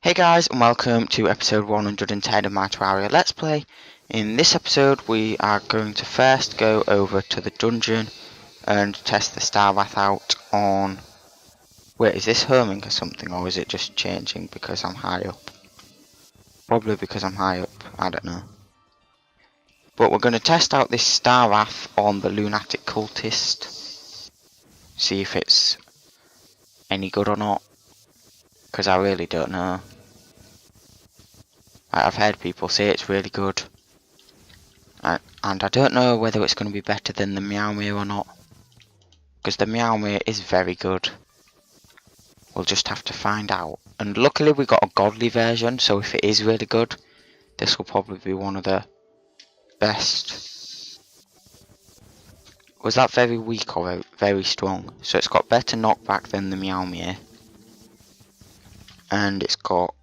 Hey guys, and welcome to episode 110 of my Terraria Let's Play. In this episode we are going to first go over to the dungeon and test the star bath out on... Wait, is this homing or something, or is it just changing because I'm high up? Probably because I'm high up, I don't know. But we're going to test out this star bath on the lunatic cultist. See if it's any good or not, because I really don't know. I've heard people say it's really good. And I don't know whether it's going to be better than the Meow Meow or not. Because the Meow Meow is very good. We'll just have to find out. And luckily we got a godly version, so if it is really good, this will probably be one of the best. Was that very weak or very strong? So it's got better knockback than the Meow Meow. And it's got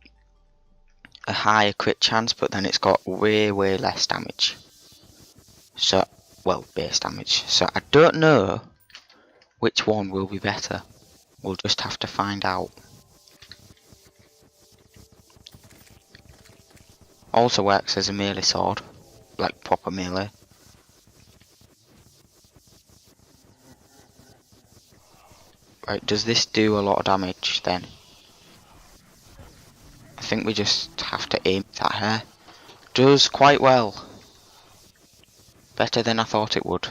a higher crit chance, but then it's got way less damage. So, well, base damage. So I don't know which one will be better. We'll just have to find out. Also works as a melee sword, like proper melee. Right, does this do a lot of damage then? I think we just have to aim at her. Does quite well. Better than I thought it would.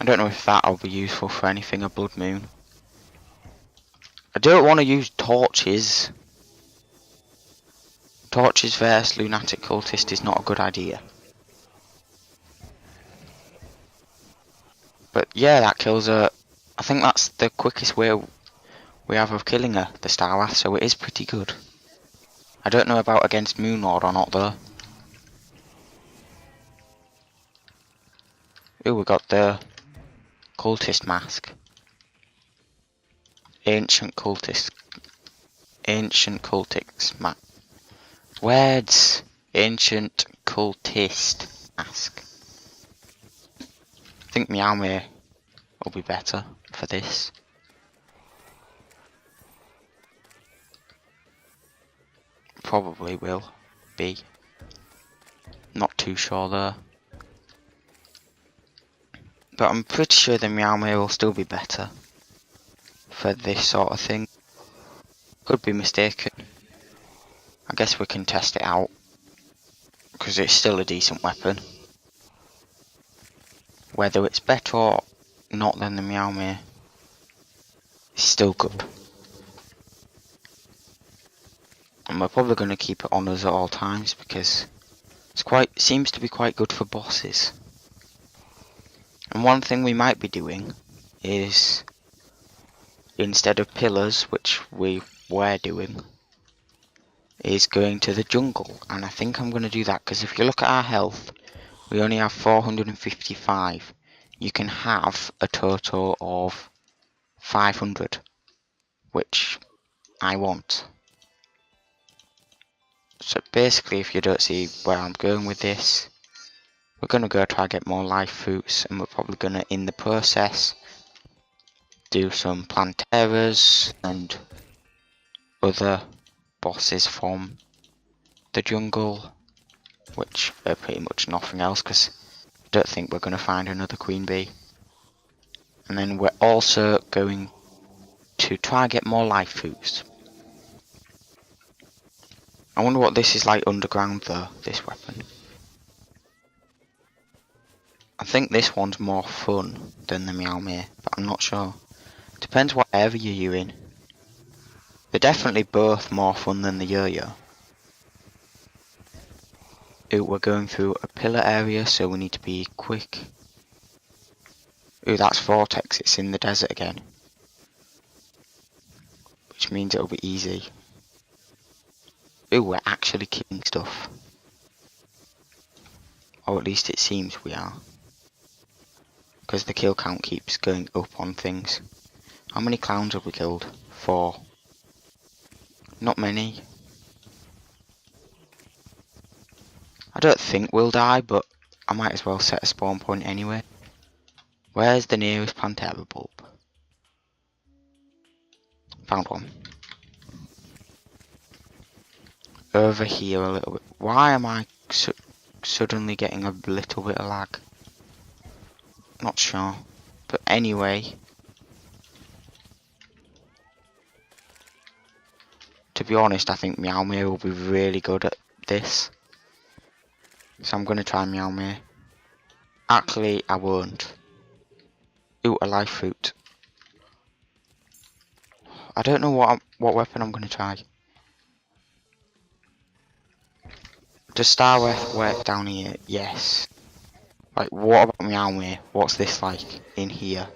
I don't know if that'll be useful for anything, a blood moon. I don't want to use torches. Torches versus lunatic cultist is not a good idea. But yeah, that kills her. I think that's the quickest way we have of killing her, the Starwath, so it is pretty good. I don't know about against Moonlord or not though. Ooh, we got the cultist mask. Ancient cultist mask. Words. Ancient cultist mask. I think Meow Meow will be better for this. Probably will be. Not too sure though. But I'm pretty sure the Meow Meow will still be better for this sort of thing. Could be mistaken. I guess we can test it out, because it's still a decent weapon. Whether it's better or not than the Meow Meow, it's still good. And we're probably going to keep it on us at all times, because seems to be quite good for bosses. And one thing we might be doing is, instead of pillars, which we were doing, is going to the jungle. And I think I'm going to do that, because if you look at our health, we only have 455. You can have a total of 500, which I want. So basically, if you don't see where I'm going with this, we're going to go try to get more life fruits, and we're probably going to, in the process, do some planteras and other bosses from the jungle, which are pretty much nothing else, because I don't think we're going to find another queen bee. And then we're also going to try and get more life fruits. I wonder what this is like underground though, this weapon. I think this one's more fun than the Meow Meow, but I'm not sure. Depends what area you're in. They're definitely both more fun than the yo-yo. Ooh, we're going through a pillar area, so we need to be quick. Ooh, that's Vortex, it's in the desert again. Which means it'll be easy. Ooh, we're actually killing stuff. Or at least it seems we are. Because the kill count keeps going up on things. How many clowns have we killed? 4. Not many. I don't think we'll die, but I might as well set a spawn point anyway. Where's the nearest Pantera bulb? Found one. Over here a little bit. Why am I suddenly getting a little bit of lag? Not sure. But anyway. To be honest, I think Meowmere will be really good at this. So I'm going to try Meowmere. Actually, I won't. Ooh, a life fruit. I don't know what weapon I'm going to try. Does Starwrath work down here? Yes. Like, what about Meowmere? What's this like in here?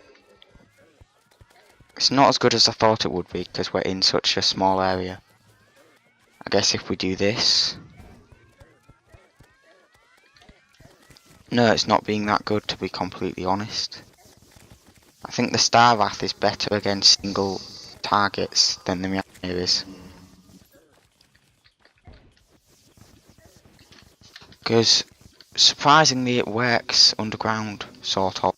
It's not as good as I thought it would be because we're in such a small area. I guess if we do this... No, it's not being that good, to be completely honest. I think the Starwrath is better against single targets than the Meowmere is. Because surprisingly it works underground, sort of.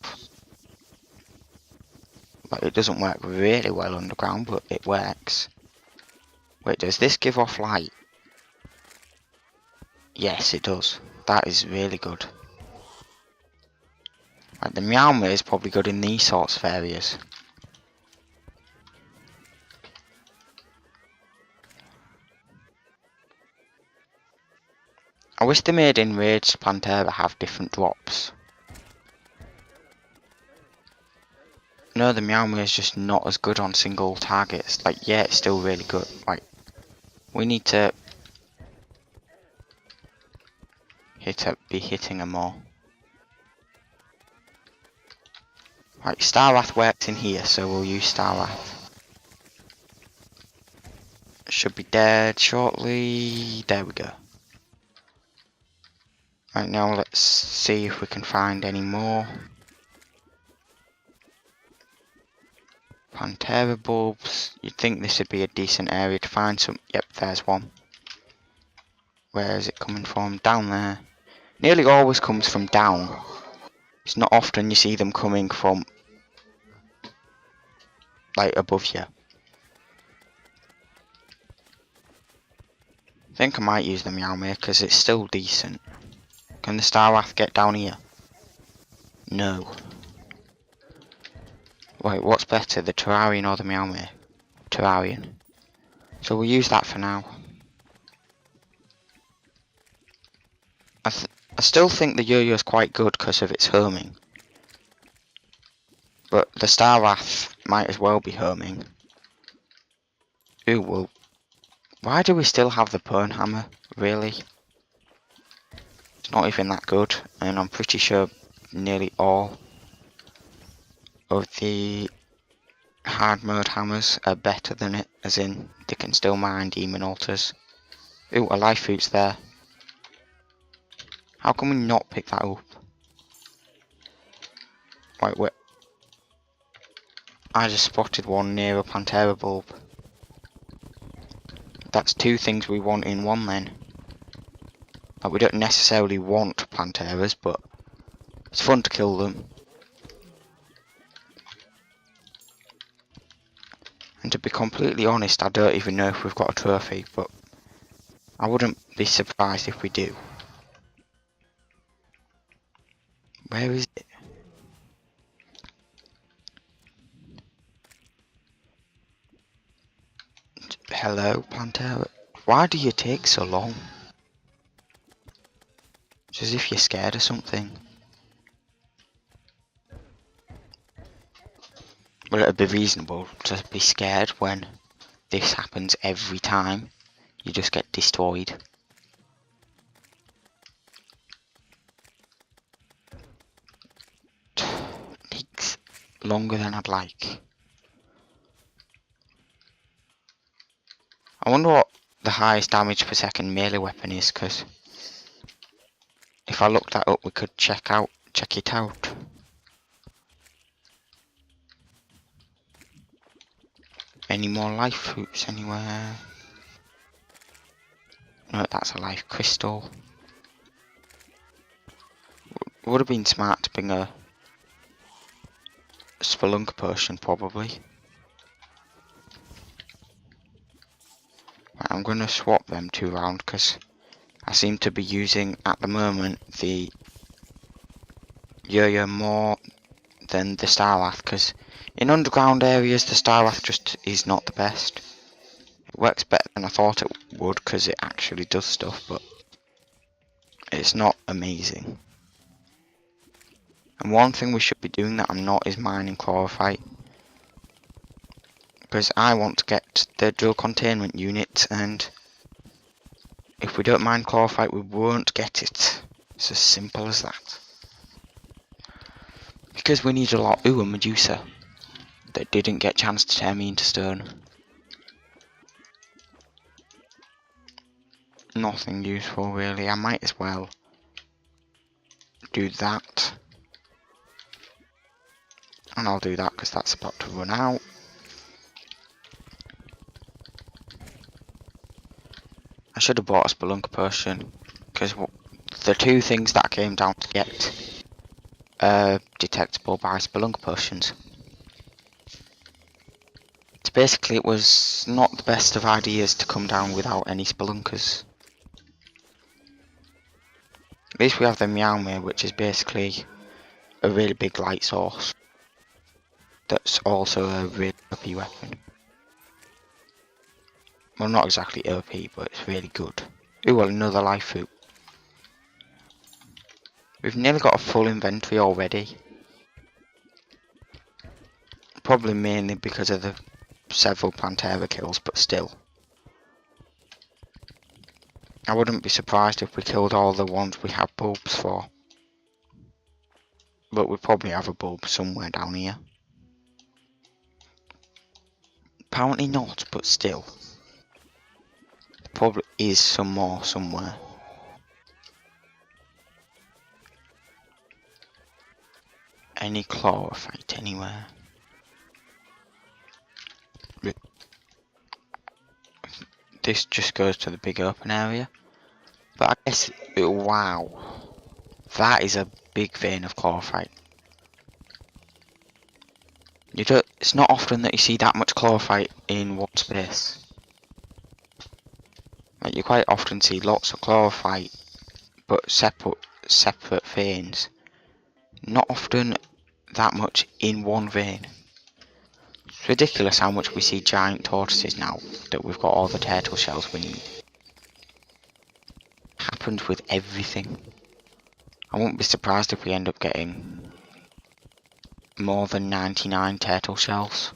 Like, it doesn't work really well underground, but it works. Wait, does this give off light? Yes, it does. That is really good. Like, the Meowmere is probably good in these sorts of areas. I wish they made Enraged Plantera have different drops. No, the Meowmere is just not as good on single targets. Like, yeah, it's still really good. Like, we need to be hitting them more. Like, Starwrath works in here, so we'll use Starwrath. Should be dead shortly. There we go. Right, now let's see if we can find any more. Plantera bulbs. You'd think this would be a decent area to find some. Yep, there's one. Where is it coming from? Down there. Nearly always comes from down. It's not often you see them coming from, like, above you. I think I might use the Meowmere because it's still decent. Can the Starwrath get down here? No. Wait, what's better, the Terrarian or the Meowmere? Terrarian. So we'll use that for now. I still think the Yo-Yo is quite good because of its homing. But the Starwrath might as well be homing. Ooh, well, why do we still have the Pwn Hammer? Really? It's not even that good, and I'm pretty sure nearly all of the hard mode hammers are better than it, as in they can still mine demon altars. Ooh, a life fruit's there. How can we not pick that up? Wait. I just spotted one near a Plantera bulb. That's two things we want in one then. Like, we don't necessarily want Planteras, but it's fun to kill them. And to be completely honest, I don't even know if we've got a trophy, but I wouldn't be surprised if we do. Where is it? Hello, Plantera. Why do you take so long? It's as if you're scared of something. Well, it'd be reasonable to be scared when this happens every time. You just get destroyed. Takes longer than I'd like. I wonder what the highest damage per second melee weapon is, because if I look that up we could check it out. Any more life fruits anywhere? No, that's a life crystal. Would have been smart to bring a Spelunk potion, probably. I'm going to swap them two round because I seem to be using at the moment the yo-yo more than the Starlath, because in underground areas the Starlath just is not the best. It works better than I thought it would because it actually does stuff, but it's not amazing. And one thing we should be doing that I'm not is mining chlorophyte, because I want to get the drill containment unit, and if we don't mine chlorophyte we won't get it. It's as simple as that. Because we need a lot. Ooh, a Medusa that didn't get a chance to tear me into stone. Nothing useful really. I might as well do that. And I'll do that because that's about to run out. I should have bought a Spelunker potion, because the two things that I came down to get are detectable by Spelunker potions. So basically it was not the best of ideas to come down without any Spelunkers. At least we have the Meowmere, which is basically a really big light source. That's also a really OP weapon. Well, not exactly OP, but it's really good. Ooh, well, another life fruit. We've nearly got a full inventory already. Probably mainly because of the several Plantera kills, but still. I wouldn't be surprised if we killed all the ones we have bulbs for. But we probably have a bulb somewhere down here. Apparently not, but still. There probably is some more somewhere. Any chlorophyte anywhere? This just goes to the big open area. But I guess, wow. That is a big vein of chlorophyte. It's not often that you see that much chlorophyte in one space. Like, you quite often see lots of chlorophyte, but separate veins. Not often that much in one vein. It's ridiculous how much we see giant tortoises now that we've got all the turtle shells we need. Happens with everything. I won't be surprised if we end up getting more than 99 turtle shells.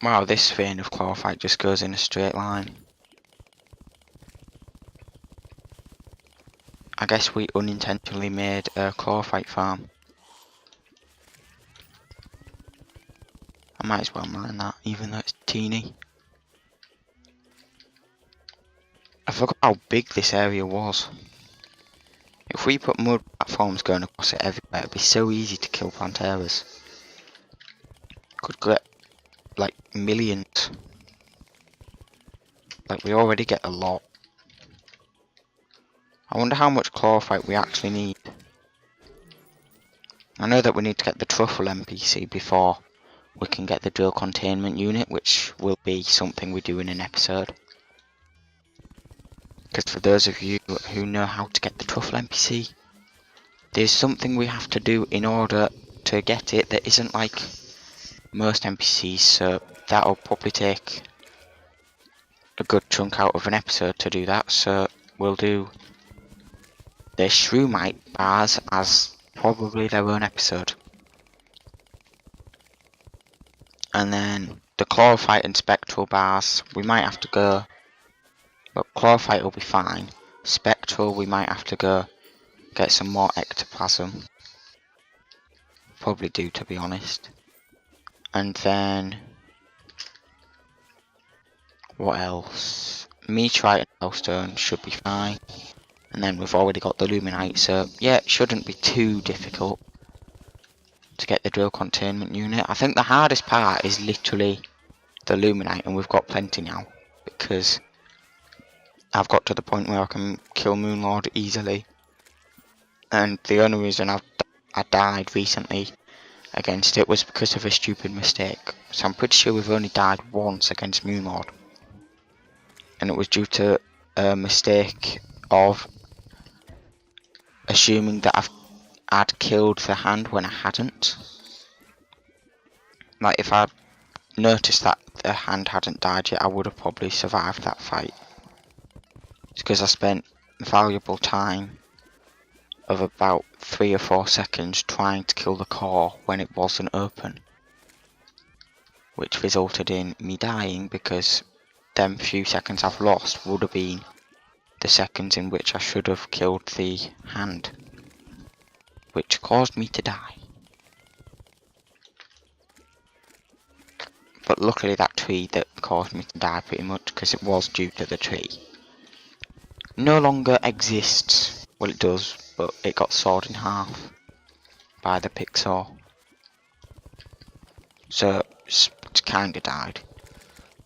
Wow, this vein of chlorophyte just goes in a straight line. I guess we unintentionally made a chlorophyte farm. I might as well mine that, even though it's teeny. I forgot how big this area was. If we put mud platforms going across it everywhere, it'd be so easy to kill Planteras. Could get like millions. Like, we already get a lot. I wonder how much chlorophyte we actually need. I know that we need to get the truffle NPC before we can get the drill containment unit, which will be something we do in an episode. Because for those of you who know how to get the truffle NPC, there's something we have to do in order to get it that isn't like most NPCs, so that'll probably take a good chunk out of an episode to do that, so we'll do the Shroomite bars as probably their own episode. And then the chlorophyte and spectral bars, we might have to go, but chlorophyte will be fine. Spectral, we might have to go get some more ectoplasm. Probably do, to be honest. And then what else? Meteorite and hellstone should be fine. And then we've already got the luminite, so yeah, it shouldn't be too difficult to get the drill containment unit. I think the hardest part is literally the luminite, and we've got plenty now, because I've got to the point where I can kill Moonlord easily. And the only reason I died recently against it was because of a stupid mistake. So I'm pretty sure we've only died once against Moonlord. And it was due to a mistake of assuming that I'd killed the hand when I hadn't. Like, if I'd noticed that the hand hadn't died yet, I would have probably survived that fight. It's because I spent valuable time of about 3 or 4 seconds trying to kill the core when it wasn't open, which resulted in me dying, because them few seconds I've lost would have been the seconds in which I should have killed the hand, which caused me to die. But luckily that tree that caused me to die pretty much, because it was due to the tree, no longer exists. Well, it does, but it got sawed in half by the picksaw. So it's kinda died.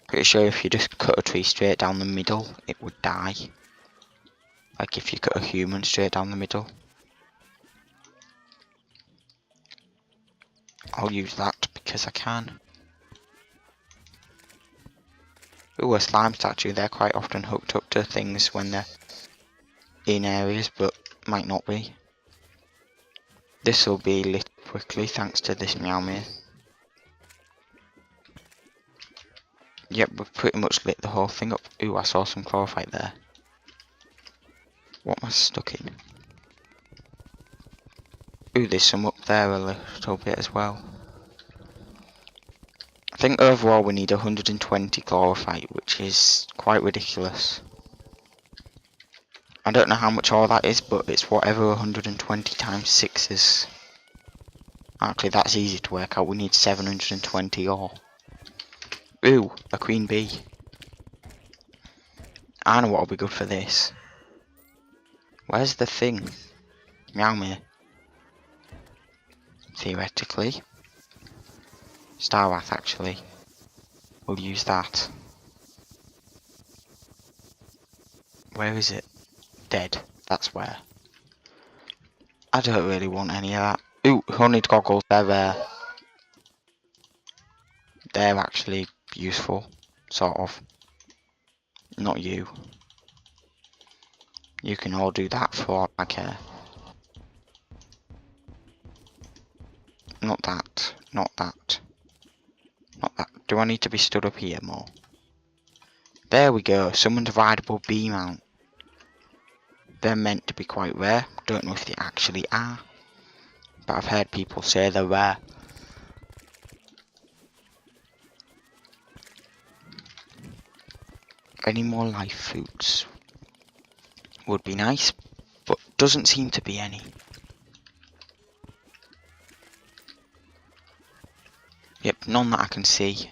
Pretty sure if you just cut a tree straight down the middle, it would die. Like if you cut a human straight down the middle. I'll use that because I can. Ooh, a slime statue. They're quite often hooked up to things when they're in areas, but might not be. This will be lit quickly thanks to this Meowmere. Yep, we've pretty much lit the whole thing up. Ooh, I saw some chlorophyte there. What am I stuck in? Ooh, there's some up there a little bit as well. I think overall we need 120 chlorophyte, which is quite ridiculous. I don't know how much all that is, but it's whatever 120 times 6 is. Actually, that's easy to work out. We need 720 ore. Ooh, a queen bee. I know what'll be good for this. Where's the thing? Meowmere. Theoretically. Starwrath, actually. We'll use that. Where is it? Dead. That's where. I don't really want any of that. Ooh, honeyed goggles. They're rare. They're actually useful. Sort of. Not you. You can all do that for all I care. Not that. Not that. Not that. Do I need to be stood up here more? There we go. Summoned rideable bee mount. They're meant to be quite rare. Don't know if they actually are, but I've heard people say they're rare. Any more life fruits would be nice, but doesn't seem to be any. Yep, none that I can see.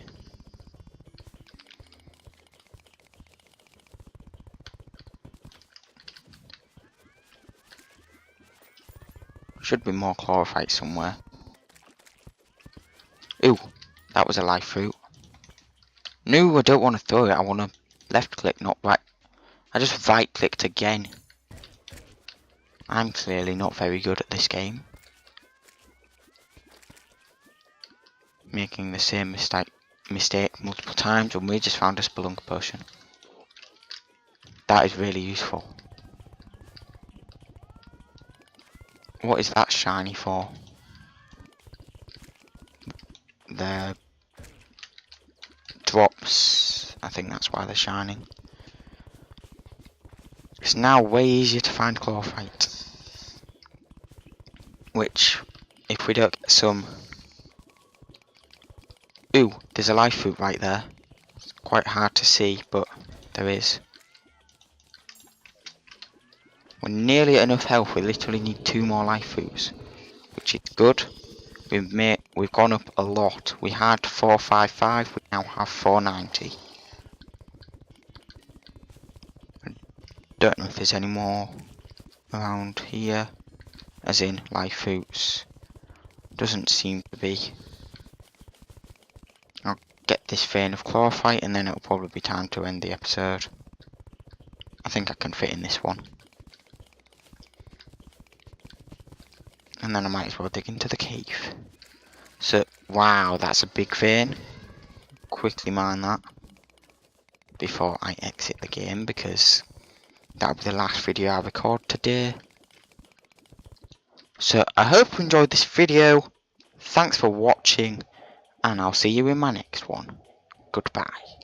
Should be more chlorophyte somewhere. Ooh, that was a life fruit. No, I don't want to throw it. I want to left click, not right. I just right clicked again. I'm clearly not very good at this game. Making the same mistake multiple times when we just found a spelunk potion. That is really useful. What is that shiny for? The drops. I think that's why they're shining. It's now way easier to find chlorophyte. Which, if we don't get some... Ooh, there's a life fruit right there. It's quite hard to see, but there is. We're nearly at enough health. We literally need 2 more life fruits, which is good. We've gone up a lot. We had 455. We now have 490. I don't know if there's any more around here, as in life fruits. Doesn't seem to be. I'll get this vein of chlorophyte and then it'll probably be time to end the episode. I think I can fit in this one. And then I might as well dig into the cave. So, wow, that's a big vein. Quickly mine that before I exit the game, because that'll be the last video I record today. So, I hope you enjoyed this video. Thanks for watching, and I'll see you in my next one. Goodbye.